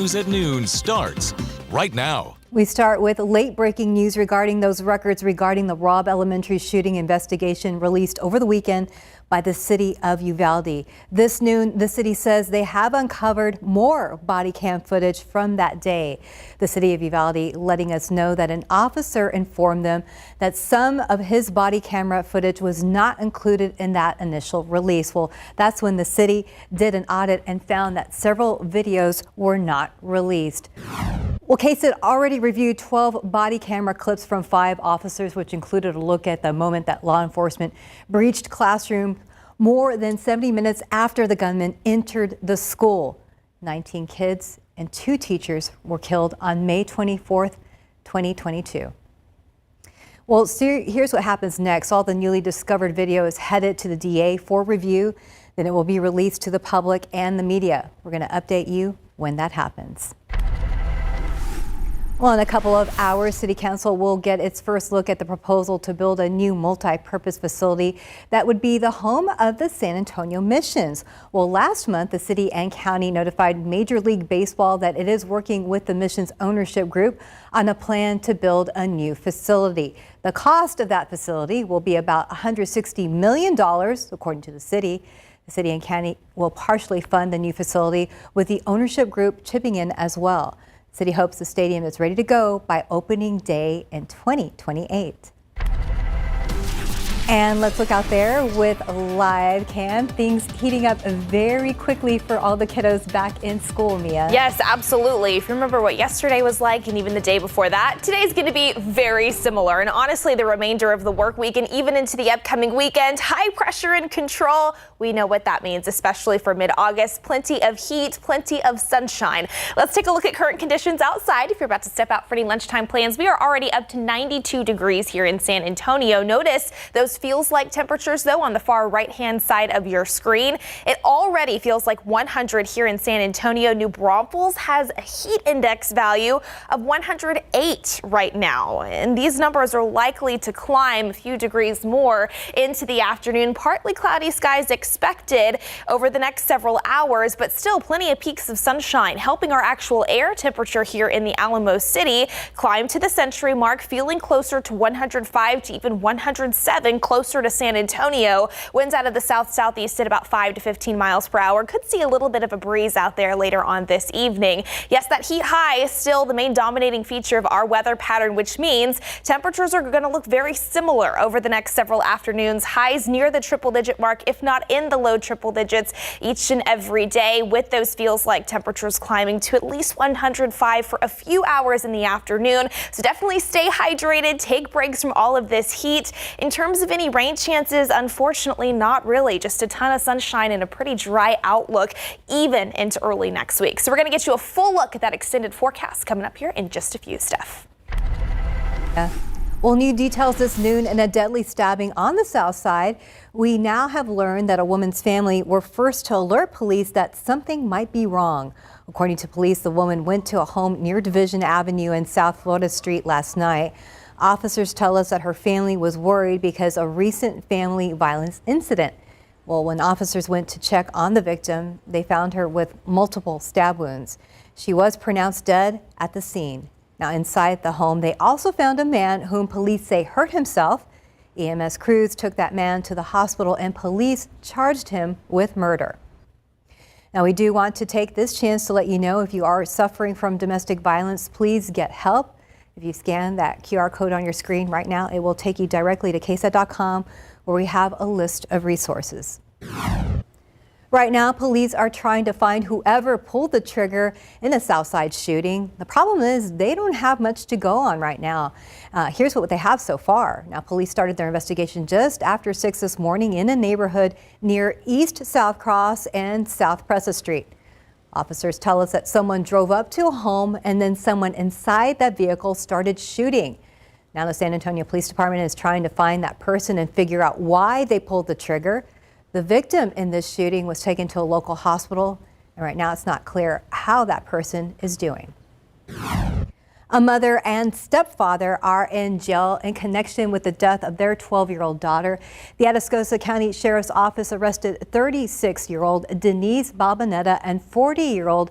News at Noon starts right now. We start with late-breaking news regarding those records regarding the Robb Elementary shooting investigation released over the weekend by the city of Uvalde. This noon, the city says they have uncovered more body cam footage from that day. The city of Uvalde letting us know that an officer informed them that some of his body camera footage was not included in that initial release. Well, that's when the city did an audit and found that several videos were not released. Well, KSAT already reviewed 12 body camera clips from 5 officers, which included a look at the moment that law enforcement breached classroom more than 70 minutes after the gunman entered the school. 19 kids and 2 teachers were killed on May 24th, 2022. Well, here's what happens next. All the newly discovered video is headed to the DA for review. Then it will be released to the public and the media. We're going to update you when that happens. Well, in a couple of hours, City Council will get its first look at the proposal to build a new multi-purpose facility that would be the home of the San Antonio Missions. Well, last month, the city and county notified Major League Baseball that it is working with the Missions ownership group on a plan to build a new facility. The cost of that facility will be about $160 million, according to the city. The city and county will partially fund the new facility, with the ownership group chipping in as well. City hopes the stadium is ready to go by opening day in 2028. And let's look out there with live cam. Things heating up very quickly for all the kiddos back in school, Mia. Yes, absolutely. If you remember what yesterday was like and even the day before that, today's going to be very similar. And honestly, the remainder of the work week and even into the upcoming weekend, high pressure and control. We know what that means, especially for mid-August. Plenty of heat, plenty of sunshine. Let's take a look at current conditions outside. If you're about to step out for any lunchtime plans, we are already up to 92 degrees here in San Antonio. Notice those feels like temperatures, though, on the far right-hand side of your screen. It already feels like 100 here in San Antonio. New Braunfels has a heat index value of 108 right now, and these numbers are likely to climb a few degrees more into the afternoon. Partly cloudy skies expected over the next several hours, but still plenty of peaks of sunshine, helping our actual air temperature here in the Alamo City climb to the century mark, feeling closer to 105 to even 107, closer to San Antonio. Winds out of the south-southeast at about 5 to 15 miles per hour. Could see a little bit of a breeze out there later on this evening. Yes, that heat high is still the main dominating feature of our weather pattern, which means temperatures are going to look very similar over the next several afternoons. Highs near the triple-digit mark, if not in the low triple digits, each and every day, with those feels like temperatures climbing to at least 105 for a few hours in the afternoon. So definitely stay hydrated, take breaks from all of this heat. In terms of any rain chances, unfortunately, not really. Just a ton of sunshine and a pretty dry outlook even into early next week. So we're going to get you a full look at that extended forecast coming up here in just a few, Steph. Yeah. Well, new details this noon in a deadly stabbing on the south side. We now have learned that a woman's family were first to alert police that something might be wrong. According to police, the woman went to a home near Division Avenue and South Florida Street last night. Officers tell us that her family was worried because of a recent family violence incident. Well, when officers went to check on the victim, they found her with multiple stab wounds. She was pronounced dead at the scene. Now, inside the home, they also found a man whom police say hurt himself. EMS crews took that man to the hospital and police charged him with murder. Now, we do want to take this chance to let you know if you are suffering from domestic violence, please get help. If you scan that QR code on your screen right now, it will take you directly to KSAT.com, where we have a list of resources. Right now, police are trying to find whoever pulled the trigger in the Southside shooting. The problem is they don't have much to go on right now. Here's what they have so far. Now, police started their investigation just after 6 this morning in a neighborhood near East South Cross and South Presa Street. Officers tell us that someone drove up to a home and then someone inside that vehicle started shooting. Now the San Antonio Police Department is trying to find that person and figure out why they pulled the trigger. The victim in this shooting was taken to a local hospital, and right now it's not clear how that person is doing. A mother and stepfather are in jail in connection with the death of their 12-year-old daughter. The Atascosa County Sheriff's Office arrested 36-year-old Denise Balbanetta and 40-year-old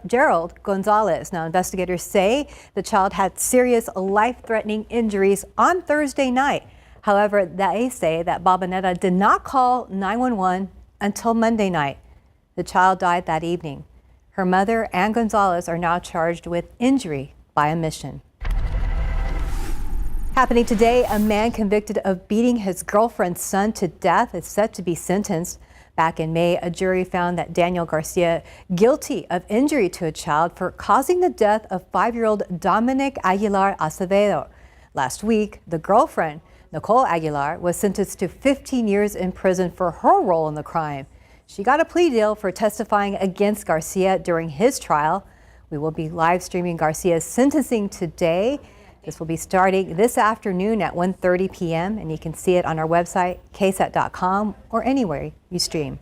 Gerald Gonzalez. Now, investigators say the child had serious life-threatening injuries on Thursday night. However, they say that Babanetta did not call 911 until Monday night. The child died that evening. Her mother and Gonzalez are now charged with injury by omission. Happening today, a man convicted of beating his girlfriend's son to death is set to be sentenced. Back in May, a jury found that Daniel Garcia guilty of injury to a child for causing the death of 5-year-old Dominic Aguilar Acevedo. Last week, the girlfriend, Nicole Aguilar, was sentenced to 15 years in prison for her role in the crime. She got a plea deal for testifying against Garcia during his trial. We will be live streaming Garcia's sentencing today. This will be starting this afternoon at 1:30 p.m. and you can see it on our website, KSAT.com, or anywhere you stream.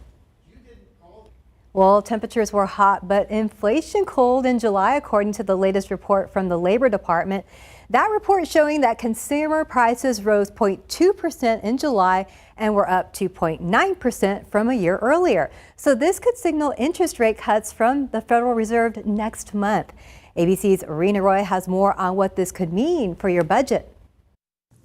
Well, temperatures were hot, but inflation cooled in July, according to the latest report from the Labor Department. That report showing that consumer prices rose 0.2% in July and were up 2.9% from a year earlier. So this could signal interest rate cuts from the Federal Reserve next month. ABC's Rena Roy has more on what this could mean for your budget.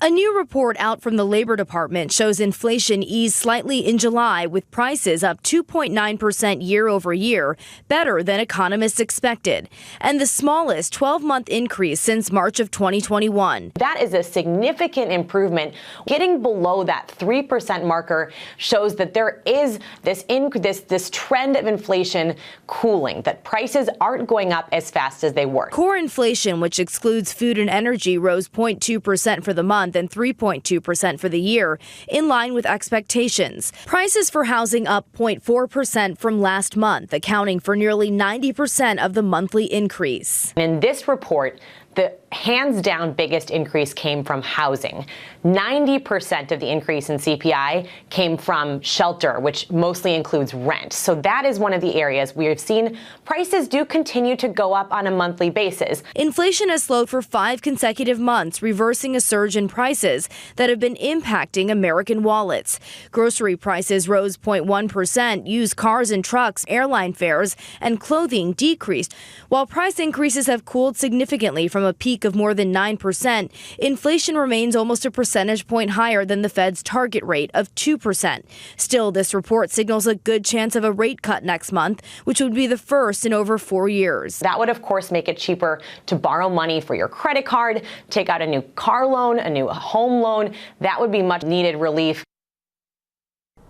A new report out from the Labor Department shows inflation eased slightly in July, with prices up 2.9% year over year, better than economists expected, and the smallest 12-month increase since March of 2021. That is a significant improvement. Getting below that 3% marker shows that there is this trend of inflation cooling, that prices aren't going up as fast as they were. Core inflation, which excludes food and energy, rose 0.2% for the month and 3.2% for the year, in line with expectations. Prices for housing up 0.4% from last month, accounting for nearly 90% of the monthly increase. In this report, the hands down biggest increase came from housing. 90% of the increase in CPI came from shelter, which mostly includes rent. So that is one of the areas we have seen prices do continue to go up on a monthly basis. Inflation has slowed for 5 consecutive months, reversing a surge in prices that have been impacting American wallets. Grocery prices rose 0.1%, used cars and trucks, airline fares, and clothing decreased. While price increases have cooled significantly from a peak of more than 9%, inflation remains almost a percentage point higher than the Fed's target rate of 2%. Still, this report signals a good chance of a rate cut next month, which would be the first in over 4 years. That would, of course, make it cheaper to borrow money for your credit card, take out a new car loan, a new home loan. That would be much needed relief.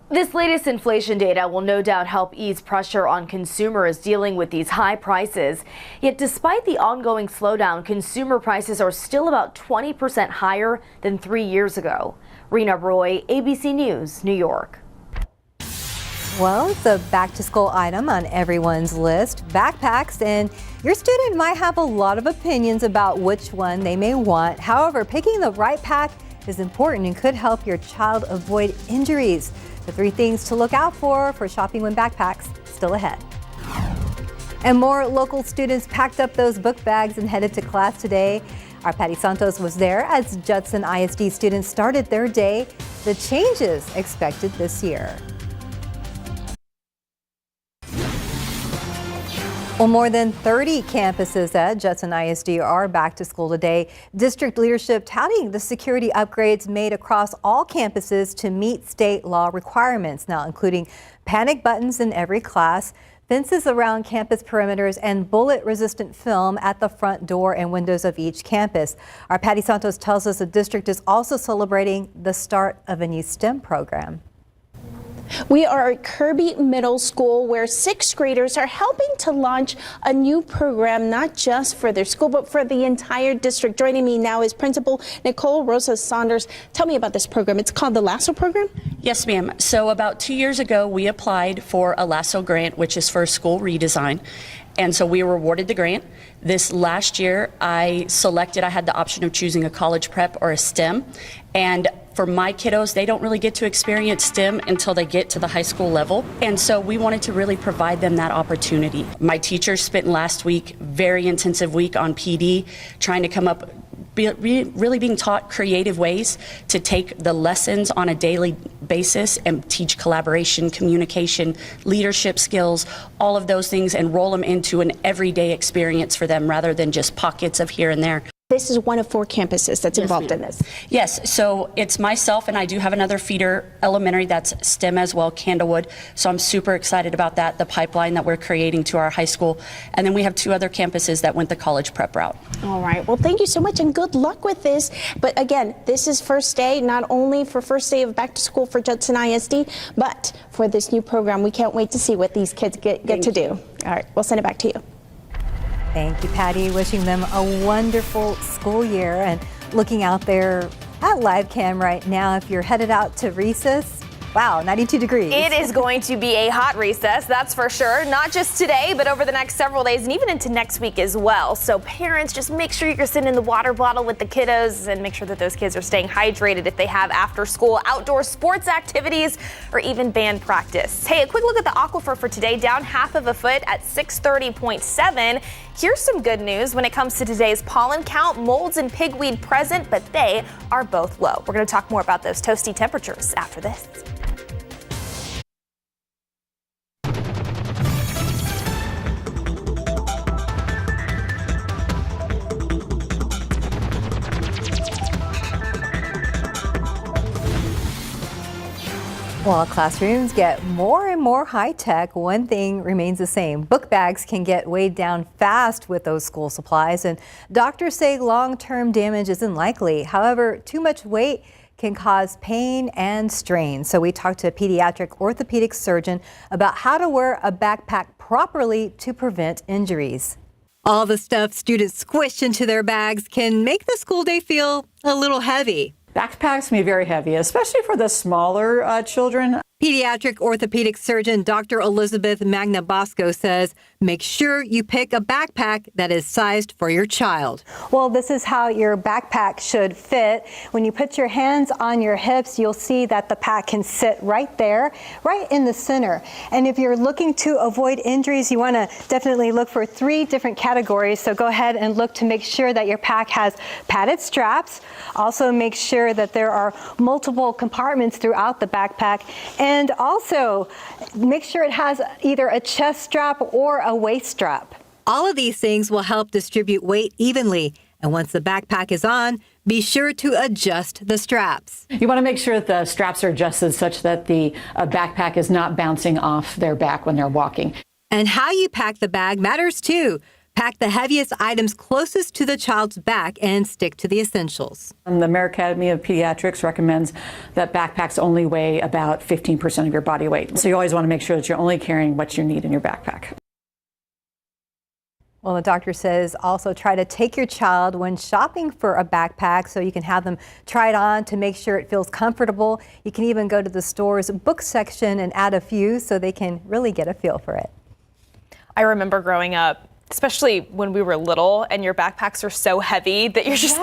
This latest inflation data will no doubt help ease pressure on consumers dealing with these high prices. Yet despite the ongoing slowdown, consumer prices are still about 20% higher than 3 years ago. Rena Roy, ABC News, New York. Well, it's a back-to-school item on everyone's list, backpacks, and your student might have a lot of opinions about which one they may want. However, picking the right pack is important and could help your child avoid injuries. The 3 things to look out for shopping with backpacks still ahead. And more local students packed up those book bags and headed to class today. Our Patty Santos was there as Judson ISD students started their day. The changes expected this year. Well, more than 30 campuses at Judson ISD are back to school today. District leadership touting the security upgrades made across all campuses to meet state law requirements, now including panic buttons in every class, fences around campus perimeters, and bullet-resistant film at the front door and windows of each campus. Our Patty Santos tells us the district is also celebrating the start of a new STEM program. We are at Kirby Middle School, where 6th graders are helping to launch a new program, not just for their school, but for the entire district. Joining me now is Principal Nicole Rosa Saunders. Tell me about this program. It's called the LASSO program? Yes, ma'am. So about 2 years ago, we applied for a LASSO grant, which is for school redesign. And so we were awarded the grant. This last year, I had the option of choosing a college prep or a STEM. And for my kiddos, they don't really get to experience STEM until they get to the high school level. And so we wanted to really provide them that opportunity. My teachers spent last week, very intensive week on PD, trying to come up, really being taught creative ways to take the lessons on a daily basis and teach collaboration, communication, leadership skills, all of those things, and roll them into an everyday experience for them rather than just pockets of here and there. This is one of 4 campuses that's involved in this. Yes, so it's myself, and I do have another feeder elementary that's STEM as well, Candlewood. So I'm super excited about that, the pipeline that we're creating to our high school. And then we have 2 other campuses that went the college prep route. All right. Well, thank you so much and good luck with this. But again, this is first day, not only for first day of back to school for Judson ISD, but for this new program. We can't wait to see what these kids get to do. All right. We'll send it back to you. Thank you, Patty. Wishing them a wonderful school year. And looking out there at live cam right now, if you're headed out to recess, wow, 92 degrees. It is going to be a hot recess, that's for sure. Not just today, but over the next several days and even into next week as well. So parents, just make sure you're sending the water bottle with the kiddos and make sure that those kids are staying hydrated if they have after school outdoor sports activities or even band practice. Hey, a quick look at the aquifer for today, down half of a foot at 630.7. Here's some good news when it comes to today's pollen count. Molds and pigweed present, but they are both low. We're going to talk more about those toasty temperatures after this. While classrooms get more and more high-tech, one thing remains the same. Book bags can get weighed down fast with those school supplies, and doctors say long-term damage isn't likely. However, too much weight can cause pain and strain. So we talked to a pediatric orthopedic surgeon about how to wear a backpack properly to prevent injuries. All the stuff students squish into their bags can make the school day feel a little heavy. Backpacks can be very heavy, especially for the smaller children. Pediatric orthopedic surgeon Dr. Elizabeth Magnabosco says, make sure you pick a backpack that is sized for your child. Well, this is how your backpack should fit. When you put your hands on your hips, you'll see that the pack can sit right there, right in the center. And if you're looking to avoid injuries, you want to definitely look for 3 different categories. So go ahead and look to make sure that your pack has padded straps. Also make sure that there are multiple compartments throughout the backpack. And also, make sure it has either a chest strap or a waist strap. All of these things will help distribute weight evenly. And once the backpack is on, be sure to adjust the straps. You want to make sure that the straps are adjusted such that the backpack is not bouncing off their back when they're walking. And how you pack the bag matters too. Pack the heaviest items closest to the child's back and stick to the essentials. And the American Academy of Pediatrics recommends that backpacks only weigh about 15% of your body weight. So you always want to make sure that you're only carrying what you need in your backpack. Well, the doctor says also try to take your child when shopping for a backpack so you can have them try it on to make sure it feels comfortable. You can even go to the store's book section and add a few so they can really get a feel for it. I remember growing up, especially when we were little and your backpacks are so heavy that you're just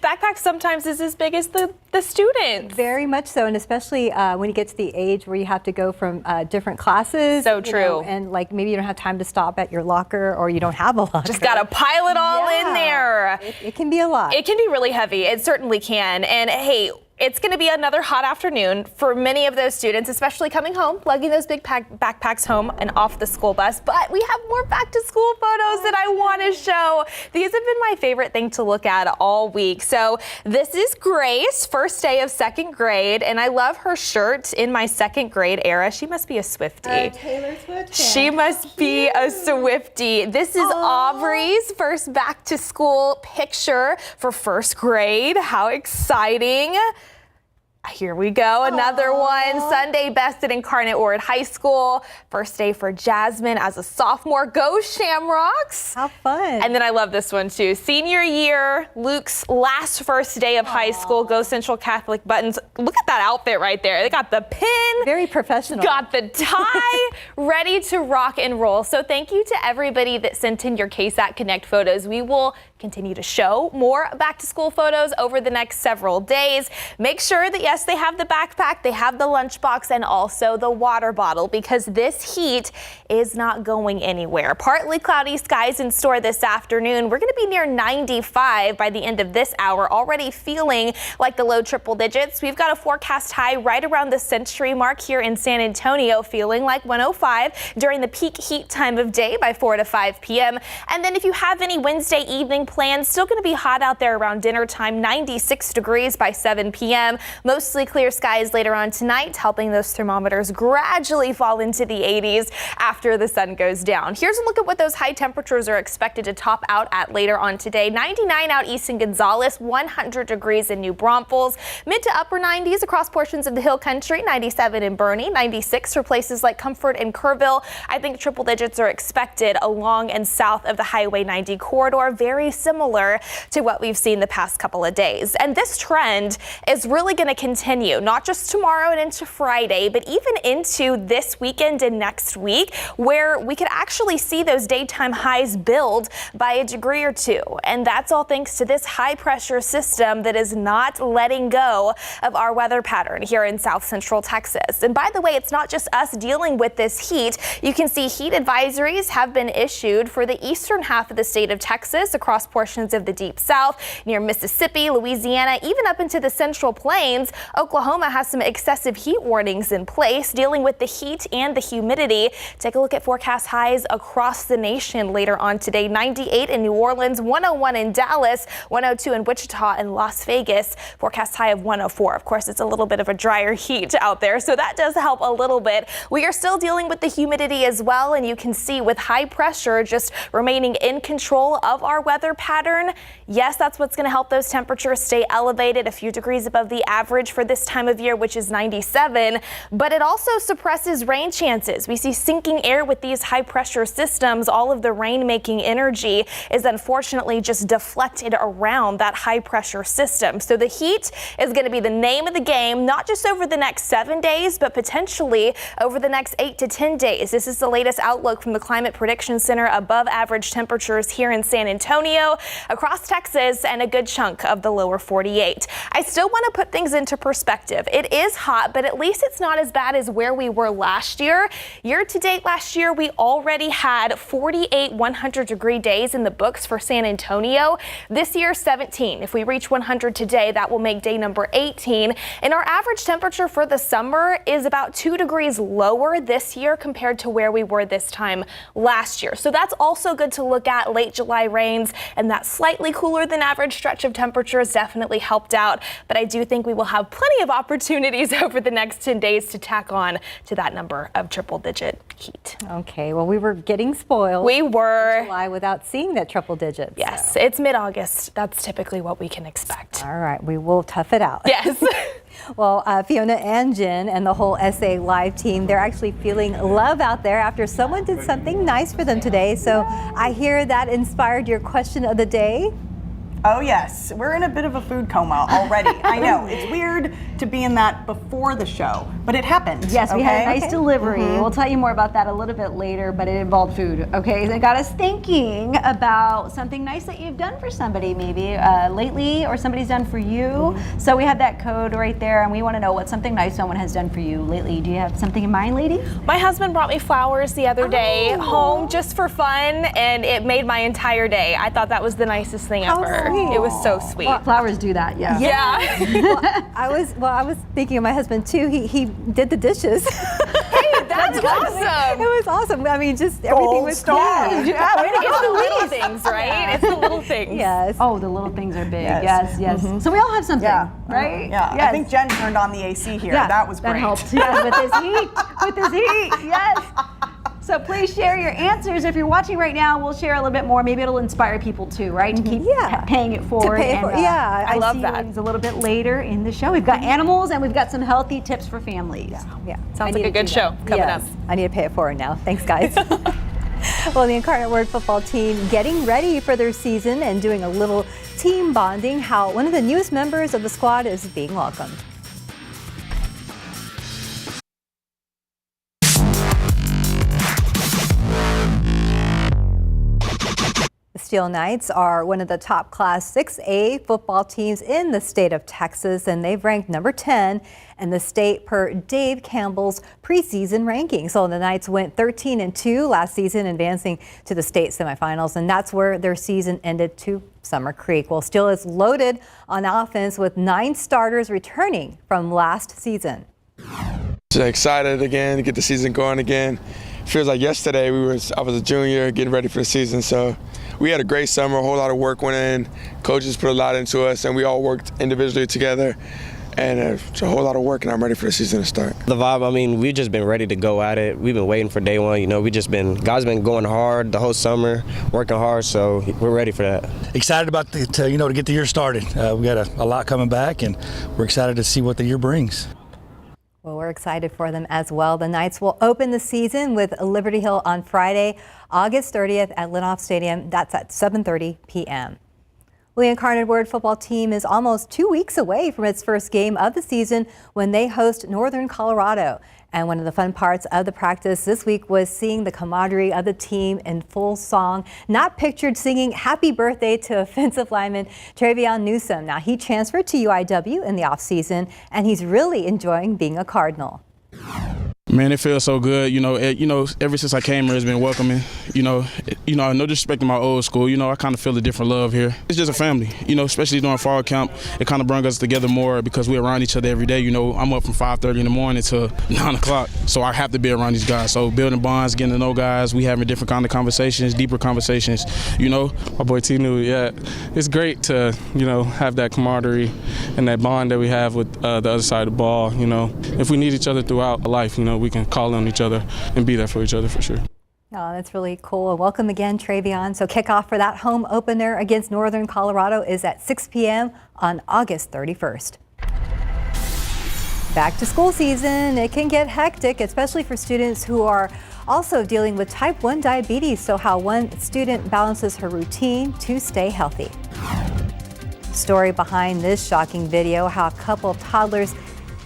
backpack sometimes is as big as the student. Very much so, and especially when you get to the age where you have to go from different classes. So true. You know, and like maybe you don't have time to stop at your locker or you don't have a locker. Just gotta pile it all in there. It can be a lot. It can be really heavy. It certainly can. And hey, it's going to be another hot afternoon for many of those students, especially coming home, lugging those big backpacks home and off the school bus. But we have more back to school photos that I want to show. These have been my favorite thing to look at all week. So this is Grace, first day of 2nd grade, and I love her shirt in my 2nd grade era. She must be a Swiftie. Taylor Swift. She must be a Swiftie. This is Aubrey's first back to school picture for 1st grade. How exciting. Here we go, another one. Sunday best at Incarnate Word High School. First day for Jasmine as a sophomore. Go Shamrocks. How fun. And then I love this one too. Senior year, Luke's last first day of high school. Go Central Catholic buttons. Look at that outfit right there. They got the pin. Very professional. Got the tie, ready to rock and roll. So thank you to everybody that sent in your KSAT Connect photos. We will continue to show more back to school photos over the next several days. Make sure that you yes, they have the backpack, they have the lunchbox, and also the water bottle, because this heat is not going anywhere. Partly cloudy skies in store this afternoon. We're going to be near 95 by the end of this hour, already feeling like the low triple digits. We've got a forecast high right around the century mark here in San Antonio, feeling like 105 during the peak heat time of day by 4 to 5 p.m. And then if you have any Wednesday evening plans, still going to be hot out there around dinner time, 96 degrees by 7 p.m. Mostly clear skies later on tonight, helping those thermometers gradually fall into the 80s after the sun goes down. Here's a look at what those high temperatures are expected to top out at later on today. 99 out east in Gonzales, 100 degrees in New Braunfels, mid to upper 90s across portions of the Hill Country, 97 in Bernie, 96 for places like Comfort and Kerrville. I think triple digits are expected along and south of the Highway 90 corridor, very similar to what we've seen the past couple of days. And this trend is really going to continue, not just tomorrow and into Friday, but even into this weekend and next week, where we could actually see those daytime highs build by a degree or two. And that's all thanks to this high pressure system that is not letting go of our weather pattern here in South Central Texas. And by the way, it's not just us dealing with this heat. You can see heat advisories have been issued for the eastern half of the state of Texas, across portions of the deep south, near Mississippi, Louisiana, even up into the Central Plains. Oklahoma has some excessive heat warnings in place, dealing with the heat and the humidity. Take a look at forecast highs across the nation later on today. 98 in New Orleans, 101 in Dallas, 102 in Wichita and Las Vegas. Forecast high of 104. Of course, it's a little bit of a drier heat out there, so that does help a little bit. We are still dealing with the humidity as well, and you can see with high pressure just remaining in control of our weather pattern. Yes, that's what's going to help those temperatures stay elevated a few degrees above the average for this time of year, which is 97, but it also suppresses rain chances. We see sinking air with these high pressure systems. All of the rain making energy is unfortunately just deflected around that high pressure system. So the heat is going to be the name of the game, not just over the next 7 days, but potentially over the next 8 to 10 days. This is the latest outlook from the Climate Prediction Center. Above average temperatures here in San Antonio, across Texas, and a good chunk of the lower 48. I still want to put things into perspective. It is hot, but at least it's not as bad as where we were last year. Year to date last year, we already had 48 100-degree days in the books for San Antonio. This year, 17. If we reach 100 today, that will make day number 18. And our average temperature for the summer is about 2 degrees lower this year compared to where we were this time last year. So that's also good to look at. Late July rains and that slightly cooler than average stretch of temperatures definitely helped out. But I do think we will have plenty of opportunities over the next 10 days to tack on to that number of triple digit heat. Okay, well, we were getting spoiled. We were. In July without seeing that triple digits. Yes, so. It's mid-August. That's typically what we can expect. All right, we will tough it out. Yes. Well, Fiona and Jen and the whole SA Live team, they're actually feeling love out there after someone did something nice for them today. So I hear that inspired your question of the day. Oh yes, we're in a bit of a food coma already. I know, it's weird to be in that before the show, but it happened. Yes, we had a nice delivery. Mm-hmm. We'll tell you more about that a little bit later, but it involved food, okay? And it got us thinking about something nice that you've done for somebody maybe lately, or somebody's done for you. Mm-hmm. So we had that code right there, and we want to know what something nice someone has done for you lately. Do you have something in mind, ladies? My husband brought me flowers the other day home just for fun, and it made my entire day. I thought that was the nicest thing ever. It was so sweet. Well, flowers do that, yeah. Yeah. Well, I was thinking of my husband too. He did the dishes. Hey, that's awesome. It was awesome. I mean, just everything was star. Yeah, it's the little things, right? It's the little things. Yes. Oh, the little things are big. Yes. Mm-hmm. So we all have something, right? Yeah. Yes. I think Jen turned on the AC here. Yeah, that was great. That helped. Yes, with this heat. With this heat. Yes. So please share your answers. If you're watching right now, we'll share a little bit more. Maybe it'll inspire people too, right? To keep paying it forward. I love that. A little bit later in the show. We've got animals and we've got some healthy tips for families. Yeah. Sounds like a good show coming up. I need to pay it forward now. Thanks, guys. Well, the Incarnate Word football team getting ready for their season and doing a little team bonding. How one of the newest members of the squad is being welcomed. Steel Knights are one of the top Class 6A football teams in the state of Texas, and they've ranked number 10 in the state per Dave Campbell's preseason ranking. So the Knights went 13-2 last season, advancing to the state semifinals, and that's where their season ended to Summer Creek. Well, Steel is loaded on offense with 9 starters returning from last season. Just excited again to get the season going again. Feels like yesterday I was a junior getting ready for the season, so we had a great summer. A whole lot of work went in. Coaches put a lot into us, and we all worked individually together. And it's a whole lot of work, and I'm ready for the season to start. The vibe, I mean, we've just been ready to go at it. We've been waiting for day one. You know, guys been going hard the whole summer, working hard, so we're ready for that. Excited about to get the year started. We got a lot coming back, and we're excited to see what the year brings. Well, we're excited for them as well. The Knights will open the season with Liberty Hill on Friday, August 30th at Linoff Stadium. That's at 7:30 p.m. The Incarnate Word football team is almost 2 weeks away from its first game of the season when they host Northern Colorado. And one of the fun parts of the practice this week was seeing the camaraderie of the team in full song, not pictured singing happy birthday to offensive lineman Travion Newsom. Now, he transferred to UIW in the offseason, and he's really enjoying being a Cardinal. Man, it feels so good. Ever since I came here, it's been welcoming. No disrespect to my old school. I kind of feel a different love here. It's just a family. Especially during fall camp, it kind of brings us together more because we're around each other every day. I'm up from 5:30 in the morning to 9 o'clock, so I have to be around these guys. So building bonds, getting to know guys, we having different kind of conversations, deeper conversations. My boy T-New, yeah, it's great to have that camaraderie and that bond that we have with the other side of the ball. If we need each other throughout life, we can call on each other and be there for each other for sure. Oh, that's really cool. Welcome again, Travion. So kickoff for that home opener against Northern Colorado is at 6 p.m. on August 31st. Back to school season, it can get hectic, especially for students who are also dealing with type 1 diabetes. So how one student balances her routine to stay healthy. Story behind this shocking video, how a couple of toddlers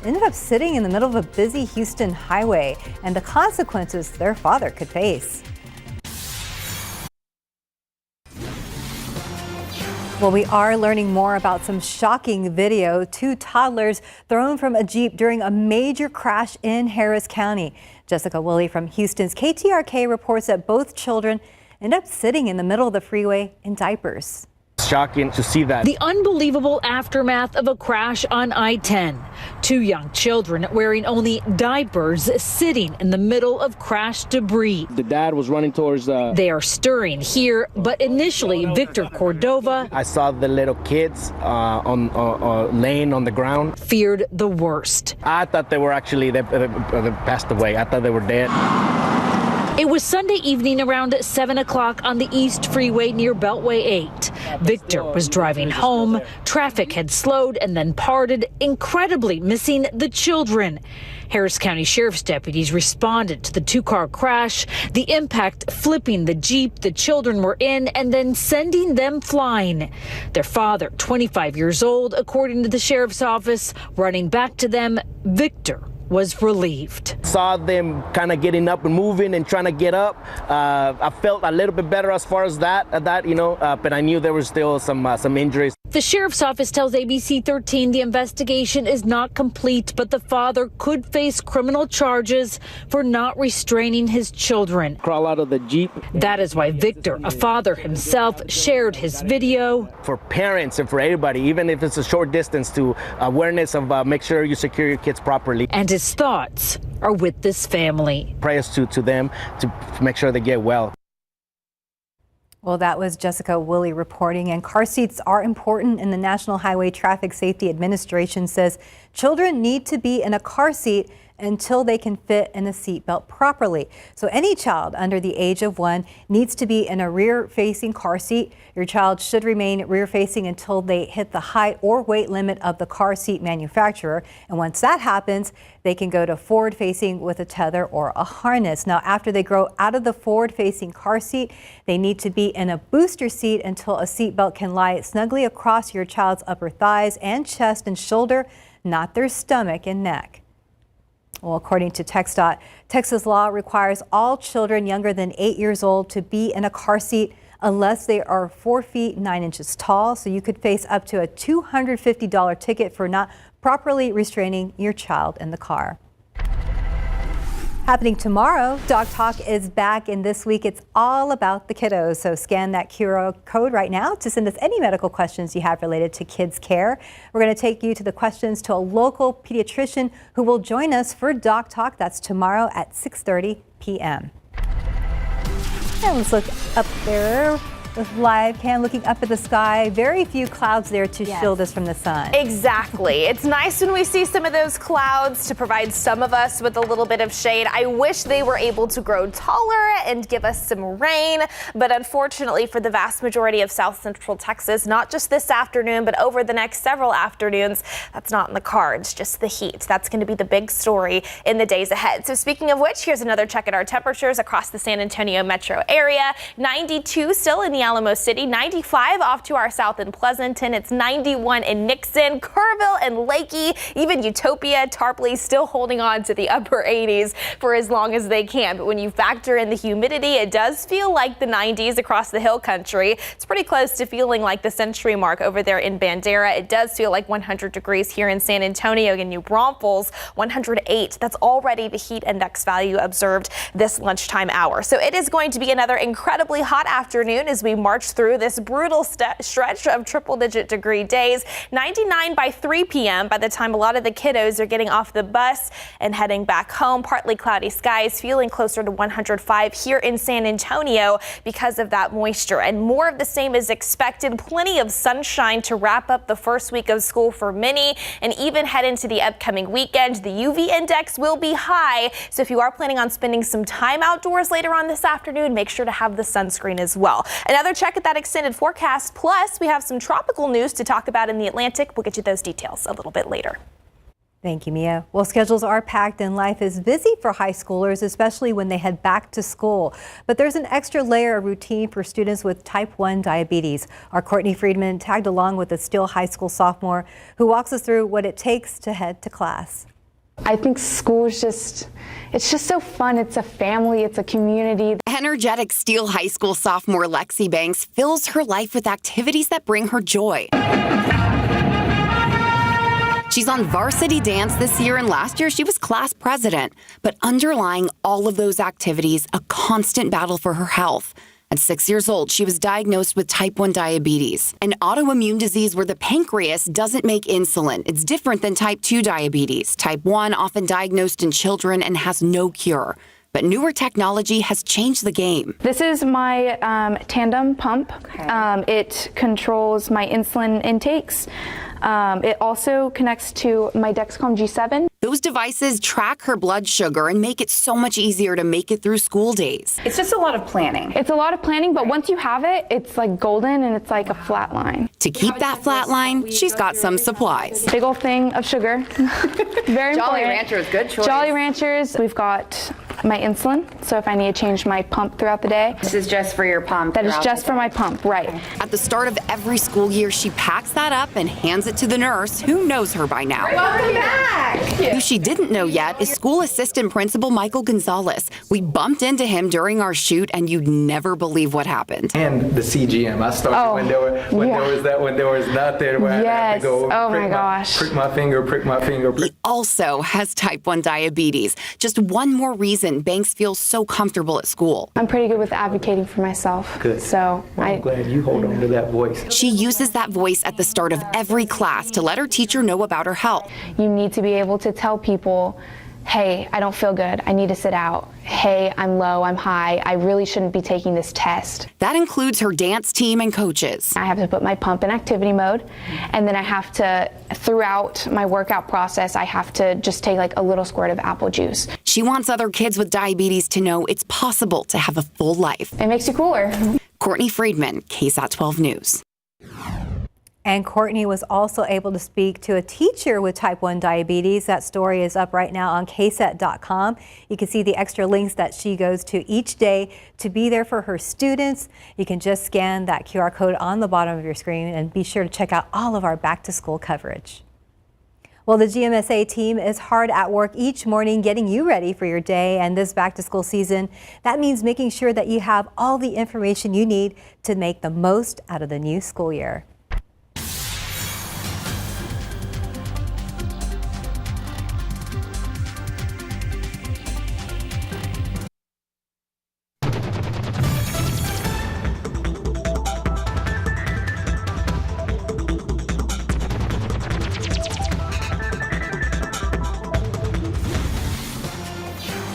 ended up sitting in the middle of a busy Houston highway and the consequences their father could face. Well, we are learning more about some shocking video. 2 toddlers thrown from a Jeep during a major crash in Harris County. Jessica Woolley from Houston's KTRK reports that both children ended up sitting in the middle of the freeway in diapers. Shocking to see that. The unbelievable aftermath of a crash on I-10. 2 young children wearing only diapers sitting in the middle of crash debris. The dad was running towards They are stirring here, but initially Victor Cordova, I saw the little kids laying on the ground. Feared the worst. I thought they were actually they passed away. I thought they were dead. It was Sunday evening around 7 o'clock on the East Freeway near Beltway 8. Victor was driving home. Traffic had slowed and then parted, incredibly missing the children. Harris County Sheriff's deputies responded to the 2-car crash, the impact flipping the Jeep the children were in and then sending them flying. Their father, 25 years old, according to the sheriff's office, running back to them, Victor was relieved. Saw them kind of getting up and moving and trying to get up. I felt a little bit better as far as that, but I knew there was still some injuries. The sheriff's office tells ABC 13 the investigation is not complete, but the father could face criminal charges for not restraining his children. Crawl out of the Jeep. That is why Victor, a father himself, shared his video. For parents and for everybody, even if it's a short distance, to awareness of make sure you secure your kids properly. And his thoughts are with this family. Prayers to them to make sure they get well. Well, that was Jessica Woolley reporting, and car seats are important, and the National Highway Traffic Safety Administration says children need to be in a car seat until they can fit in a seatbelt properly. So any child under the age of 1 needs to be in a rear-facing car seat. Your child should remain rear-facing until they hit the height or weight limit of the car seat manufacturer. And once that happens, they can go to forward-facing with a tether or a harness. Now, after they grow out of the forward-facing car seat, they need to be in a booster seat until a seatbelt can lie snugly across your child's upper thighs and chest and shoulder, not their stomach and neck. Well, according to TxDOT, Texas law requires all children younger than 8 years old to be in a car seat unless they are 4 feet 9 inches tall. So you could face up to a $250 ticket for not properly restraining your child in the car. Happening tomorrow, Dog Talk is back, and this week it's all about the kiddos. So scan that QR code right now to send us any medical questions you have related to kids' care. We're going to take you to the questions to a local pediatrician who will join us for Dog Talk. That's tomorrow at 6:30 p.m. And let's look up there with live cam, looking up at the sky. Very few clouds there to shield us from the sun. Exactly. It's nice when we see some of those clouds to provide some of us with a little bit of shade. I wish they were able to grow taller and give us some rain, but unfortunately for the vast majority of South Central Texas, not just this afternoon, but over the next several afternoons, that's not in the cards, just the heat. That's going to be the big story in the days ahead. So speaking of which, here's another check at our temperatures across the San Antonio metro area. 92 still in the Alamo City, 95 off to our south in Pleasanton. It's 91 in Nixon, Kerrville, and Lakey. Even Utopia, Tarpley still holding on to the upper 80s for as long as they can. But when you factor in the humidity, it does feel like the 90s across the hill country. It's pretty close to feeling like the century mark over there in Bandera. It does feel like 100 degrees here in San Antonio and New Braunfels, 108. That's already the heat index value observed this lunchtime hour. So it is going to be another incredibly hot afternoon as we march through this brutal stretch of triple-digit degree days. 99 by 3 p.m. by the time a lot of the kiddos are getting off the bus and heading back home. Partly cloudy skies, feeling closer to 105 here in San Antonio because of that moisture. And more of the same is expected. Plenty of sunshine to wrap up the first week of school for many and even head into the upcoming weekend. The UV index will be high, so if you are planning on spending some time outdoors later on this afternoon, make sure to have the sunscreen as well. Another check at that extended forecast. Plus, we have some tropical news to talk about in the Atlantic. We'll get you those details a little bit later. Thank you, Mia. Well, schedules are packed and life is busy for high schoolers, especially when they head back to school. But there's an extra layer of routine for students with type 1 diabetes. Our Courtney Friedman tagged along with a still high school sophomore who walks us through what it takes to head to class. I think school is it's just so fun. It's a family, it's a community. Energetic Steele High School sophomore Lexi Banks fills her life with activities that bring her joy. She's on varsity dance this year, and last year she was class president. But underlying all of those activities, a constant battle for her health. At 6 years old, she was diagnosed with type 1 diabetes, an autoimmune disease where the pancreas doesn't make insulin. It's different than type 2 diabetes. Type 1, often diagnosed in children and has no cure. But newer technology has changed the game. This is my tandem pump. It controls my insulin intakes. It also connects to my Dexcom G7. Those devices track her blood sugar and make it so much easier to make it through school days. It's just a lot of planning. It's a lot of planning, but once you have it, it's like golden and it's like a flat line. To keep that flat line, she's got some supplies. Big old thing of sugar. Very Jolly important. Ranchers, good choice. Jolly Ranchers. We've got my insulin, so if I need to change my pump throughout the day. This is just for your pump. That is just for my pump, right. At the start of every school year, she packs that up and hands it to the nurse, who knows her by now. Welcome back. Who she didn't know yet is school assistant principal Michael Gonzalez. We bumped into him during our shoot, and you'd never believe what happened. And the CGM. I started when there was nothing where I had to go prick my finger. He also has type 1 diabetes. Just one more reason Banks feels so comfortable at school. I'm pretty good with advocating for myself. Good. So I'm glad you hold on to that voice. She uses that voice at the start of every class to let her teacher know about her health. You need to be able to tell people, hey, I don't feel good. I need to sit out. Hey, I'm low, I'm high. I really shouldn't be taking this test. That includes her dance team and coaches. I have to put my pump in activity mode, and then I have to, throughout my workout process, I have to just take like a little squirt of apple juice. She wants other kids with diabetes to know it's possible to have a full life. It makes you cooler. Courtney Friedman, KSAT 12 News. And Courtney was also able to speak to a teacher with type 1 diabetes. That story is up right now on KSAT.com. You can see the extra links that she goes to each day to be there for her students. You can just scan that QR code on the bottom of your screen and be sure to check out all of our back to school coverage. Well, the GMSA team is hard at work each morning getting you ready for your day and this back-to-school season. That means making sure that you have all the information you need to make the most out of the new school year.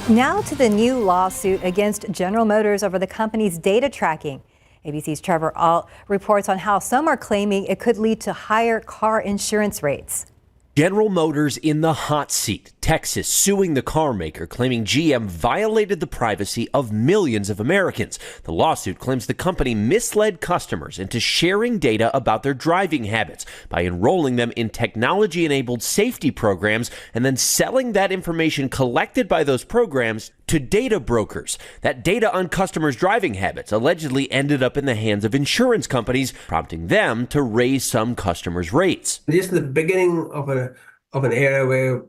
Now to the new lawsuit against General Motors over the company's data tracking. ABC's Trevor Alt reports on how some are claiming it could lead to higher car insurance rates. General Motors in the hot seat. Texas suing the car maker, claiming GM violated the privacy of millions of Americans. The lawsuit claims the company misled customers into sharing data about their driving habits by enrolling them in technology-enabled safety programs and then selling that information collected by those programs to data brokers. That data on customers' driving habits allegedly ended up in the hands of insurance companies, prompting them to raise some customers' rates. This is the beginning of an era where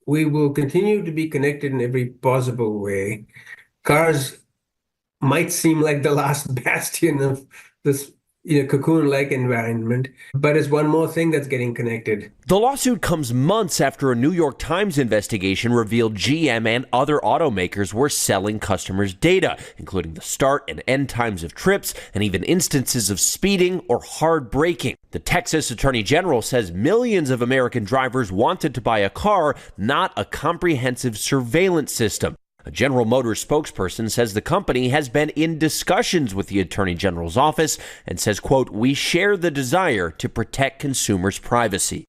we will continue to be connected in every possible way. Cars might seem like the last bastion of this cocoon-like environment, but it's one more thing that's getting connected. The lawsuit comes months after a New York Times investigation revealed GM and other automakers were selling customers' data, including the start and end times of trips and even instances of speeding or hard braking. The Texas Attorney General says millions of American drivers wanted to buy a car, not a comprehensive surveillance system. A General Motors spokesperson says the company has been in discussions with the Attorney General's office and says, quote, "We share the desire to protect consumers' privacy."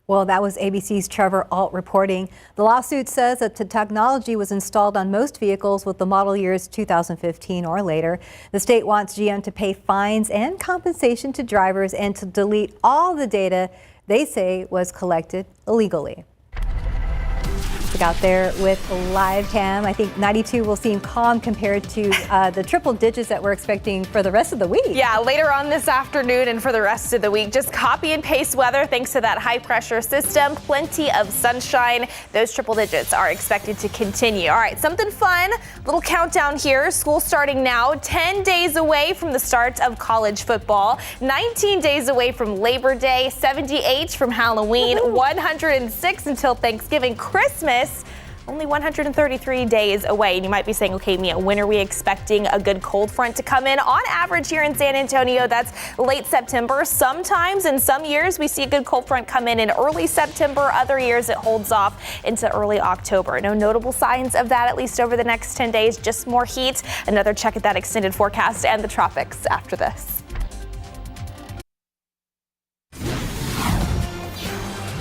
Well, that was ABC's Trevor Alt reporting. The lawsuit says that the technology was installed on most vehicles with the model years 2015 or later. The state wants GM to pay fines and compensation to drivers and to delete all the data they say was collected illegally. Out there with live cam. I think 92 will seem calm compared to the triple digits that we're expecting for the rest of the week. Yeah, later on this afternoon and for the rest of the week, just copy and paste weather thanks to that high pressure system. Plenty of sunshine. Those triple digits are expected to continue. All right, something fun. Little countdown here. School starting now. 10 days away from the start of college football. 19 days away from Labor Day. 78 from Halloween. 106 until Thanksgiving. Christmas only 133 days away. And you might be saying, okay, Mia, when are we expecting a good cold front to come in? On average here in San Antonio, that's late September. Sometimes in some years we see a good cold front come in early September. Other years it holds off into early October. No notable signs of that, at least over the next 10 days, just more heat. Another check at that extended forecast and the tropics after this.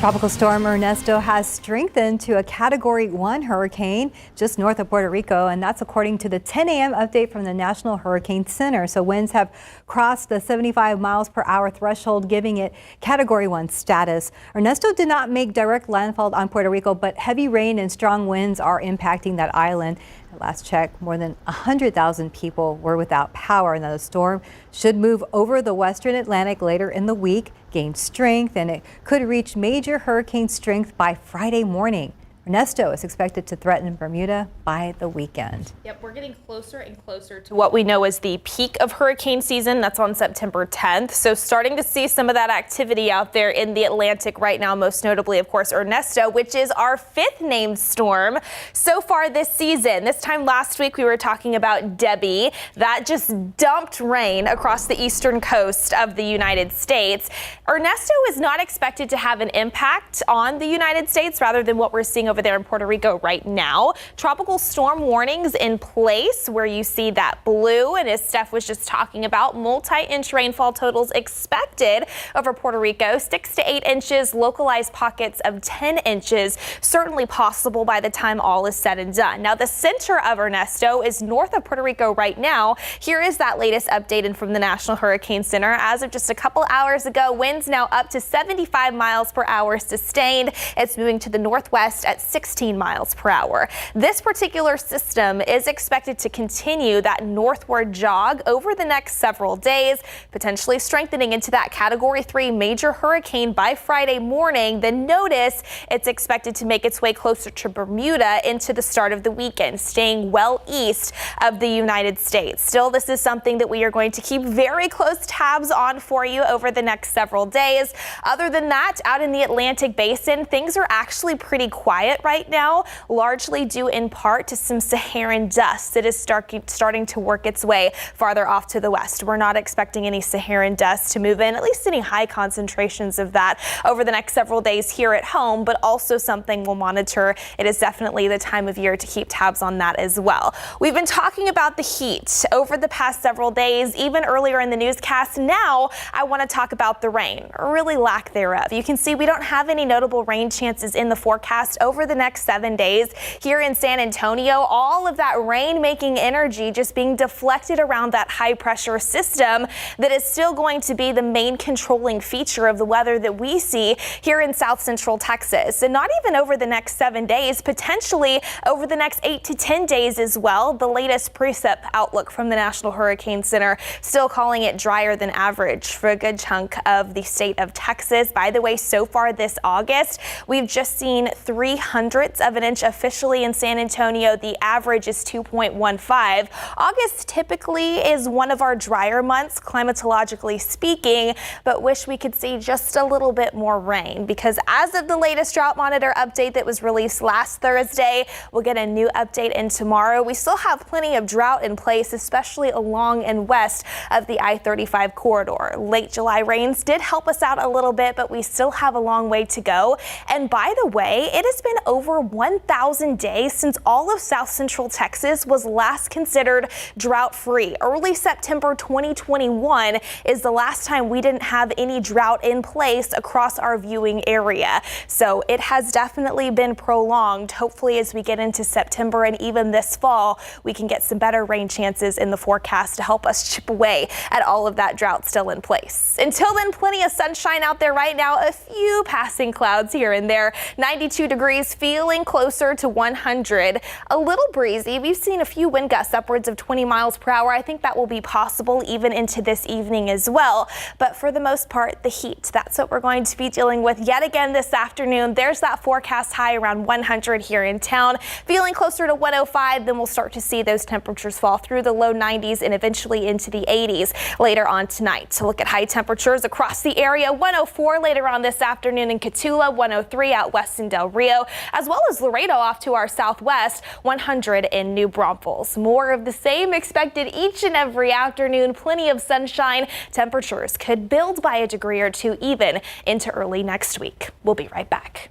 Tropical storm Ernesto has strengthened to a Category 1 hurricane just north of Puerto Rico, and that's according to the 10 a.m. update from the National Hurricane Center. So winds have crossed the 75 miles per hour threshold, giving it Category 1 status. Ernesto did not make direct landfall on Puerto Rico, but heavy rain and strong winds are impacting that island. At last check, more than 100,000 people were without power. Now the storm should move over the western Atlantic later in the week, gain strength, and it could reach major hurricane strength by Friday morning. Ernesto is expected to threaten Bermuda by the weekend. Yep, we're getting closer and closer to what we know as the peak of hurricane season. That's on September 10th. So starting to see some of that activity out there in the Atlantic right now, most notably, of course, Ernesto, which is our 5th named storm so far this season. This time last week, we were talking about Debbie. That just dumped rain across the eastern coast of the United States. Ernesto is not expected to have an impact on the United States rather than what we're seeing over there in Puerto Rico right now. Tropical storm warnings in place where you see that blue, and as Steph was just talking about, multi-inch rainfall totals expected over Puerto Rico, 6 to 8 inches, localized pockets of 10 inches, certainly possible by the time all is said and done. Now the center of Ernesto is north of Puerto Rico right now. Here is that latest update from the National Hurricane Center. As of just a couple hours ago, winds now up to 75 miles per hour sustained. It's moving to the northwest at 16 miles per hour. This particular system is expected to continue that northward jog over the next several days, potentially strengthening into that Category 3 major hurricane by Friday morning. Then notice it's expected to make its way closer to Bermuda into the start of the weekend, staying well east of the United States. Still, this is something that we are going to keep very close tabs on for you over the next several days. Other than that, out in the Atlantic Basin, things are actually pretty quiet right now, largely due in part to some Saharan dust that is starting to work its way farther off to the west. We're not expecting any Saharan dust to move in, at least any high concentrations of that over the next several days here at home, but also something we'll monitor. It is definitely the time of year to keep tabs on that as well. We've been talking about the heat over the past several days, even earlier in the newscast. Now I want to talk about the rain, or really lack thereof. You can see we don't have any notable rain chances in the forecast over the next 7 days here in San Antonio. All of that rain making energy just being deflected around that high pressure system that is still going to be the main controlling feature of the weather that we see here in South Central Texas. And not even over the next 7 days, potentially over the next 8 to 10 days as well. The latest precip outlook from the National Hurricane Center still calling it drier than average for a good chunk of the state of Texas. By the way, so far this August, we've just seen 0.03 of an inch officially in San Antonio. The average is 2.15. August typically is one of our drier months, climatologically speaking, but wish we could see just a little bit more rain, because as of the latest drought monitor update that was released last Thursday, we'll get a new update in tomorrow. We still have plenty of drought in place, especially along and west of the I-35 corridor. Late July rains did help us out a little bit, but we still have a long way to go. And by the way, it has been over 1,000 days since all of South Central Texas was last considered drought-free. Early September 2021 is the last time we didn't have any drought in place across our viewing area. So it has definitely been prolonged. Hopefully, as we get into September and even this fall, we can get some better rain chances in the forecast to help us chip away at all of that drought still in place. Until then, plenty of sunshine out there right now, a few passing clouds here and there. 92 degrees, feeling closer to 100. A little breezy. We've seen a few wind gusts upwards of 20 miles per hour. I think that will be possible even into this evening as well. But for the most part, the heat, that's what we're going to be dealing with yet again this afternoon. There's that forecast high around 100 here in town. Feeling closer to 105, then we'll start to see those temperatures fall through the low 90s and eventually into the 80s later on tonight. To look at high temperatures across the area, 104 later on this afternoon in Cotulla, 103 out west in Del Rio, as well as Laredo off to our southwest, 100 in New Braunfels. More of the same expected each and every afternoon. Plenty of sunshine. Temperatures could build by a degree or two even into early next week. We'll be right back.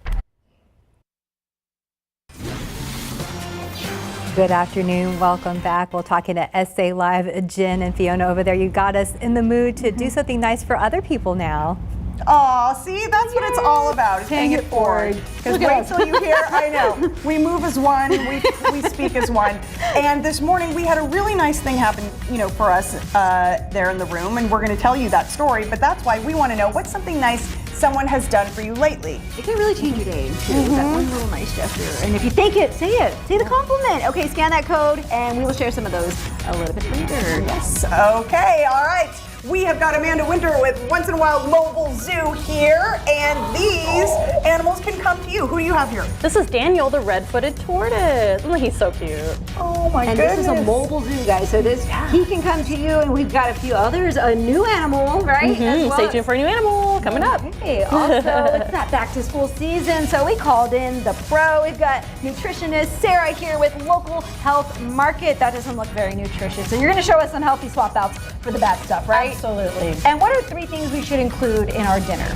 Good afternoon. Welcome back. We're talking to SA Live, Jen and Fiona over there. You got us in the mood to do something nice for other people now. Oh, see, that's what it's all about. It's paying it forward. Because wait till you hear, I know, we move as one, we speak as one. And this morning we had a really nice thing happen, for us there in the room, and we're going to tell you that story. But that's why we want to know what's something nice someone has done for you lately. It can really change your day, too. That one little nice gesture. And if you think it. Say the compliment. Okay, scan that code, and we will share some of those a little bit later. Yes. Okay. All right. We have got Amanda Winter with Once in a Wild Mobile Zoo here, and these animals can come to you. Who do you have here? This is Daniel, the red-footed tortoise. He's so cute. Oh my goodness. And this is a mobile zoo, guys. So he can come to you, and we've got a few others. A new animal, right? Well. Stay tuned for a new animal coming up. Okay. Also, it's that back-to-school season, so we called in the pro. We've got nutritionist Sarah here with Local Health Market. That doesn't look very nutritious. So you're going to show us some healthy swap outs for the bad stuff, right? Absolutely. And what are 3 things we should include in our dinner?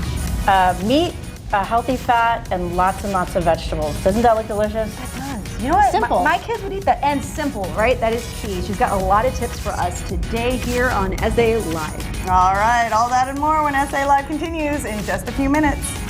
Meat, healthy fat, and lots of vegetables. Doesn't that look delicious? It does. You know what? Simple. My kids would eat that. And simple, right? That is key. She's got a lot of tips for us today here on SA Live. All right, all that and more when SA Live continues in just a few minutes.